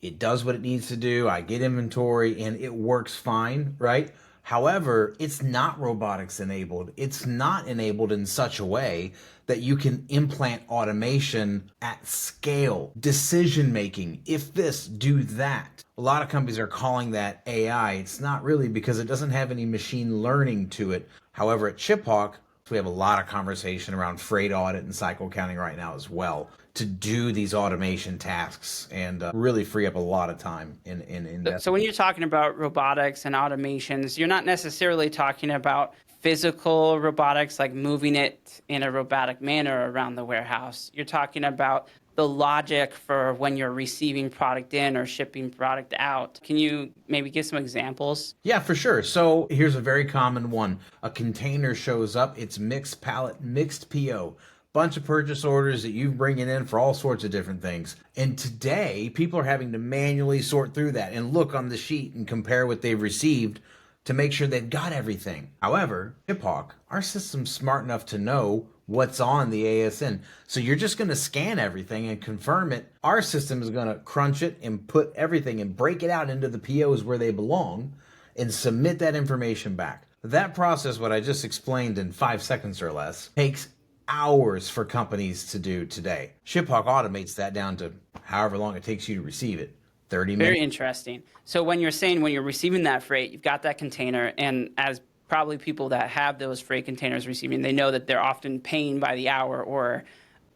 It does what it needs to do. I get inventory and it works fine, right? However, it's not robotics enabled. It's not enabled in such a way that you can implant automation at scale, decision making. If this, do that. A lot of companies are calling that AI. It's not really, because it doesn't have any machine learning to it. However, at ChipHawk, we have a lot of conversation around freight audit and cycle counting right now as well to do these automation tasks and really free up a lot of time in So when you're talking about robotics and automations, you're not necessarily talking about physical robotics, like moving it in a robotic manner around the warehouse. You're talking about the logic for when you're receiving product in or shipping product out. Can you maybe give some examples? Yeah, for sure. So here's a very common one. A container shows up, it's mixed pallet, mixed PO, bunch of purchase orders that you bringing in for all sorts of different things. And today, people are having to manually sort through that and look on the sheet and compare what they've received to make sure they've got everything. However, HipHawk, our system's smart enough to know what's on the ASN. So you're just going to scan everything and confirm it. Our system is going to crunch it and put everything and break it out into the POs where they belong and submit that information back. That process, what I just explained in 5 seconds or less, takes hours for companies to do today. ShipHawk automates that down to however long it takes you to receive it. 30 Very minutes. interesting. So when you're saying when you're receiving that freight, you've got that container, and as probably people that have those freight containers receiving, they know that they're often paying by the hour or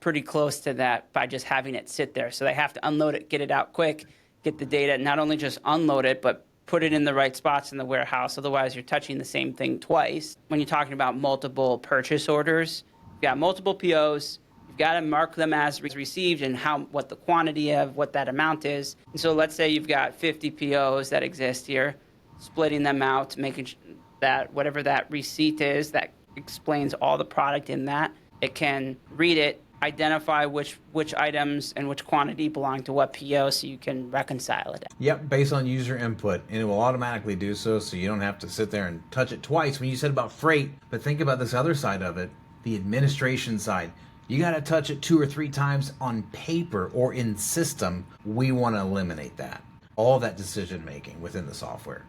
pretty close to that by just having it sit there. So they have to unload it, get it out quick, get the data, not only just unload it, but put it in the right spots in the warehouse. Otherwise, you're touching the same thing twice. When you're talking about multiple purchase orders, you've got multiple POs. You've got to mark them as received and what the quantity of what that amount is. And so let's say you've got 50 POs that exist here, splitting them out, making that whatever that receipt is that explains all the product in that, it can read it, identify which items and which quantity belong to what PO so you can reconcile it. Yep, based on user input, and it will automatically do so you don't have to sit there and touch it twice when you said about freight. But think about this other side of it, the administration side. You got to touch it 2 or 3 times on paper or in system. We want to eliminate that. All that decision making within the software.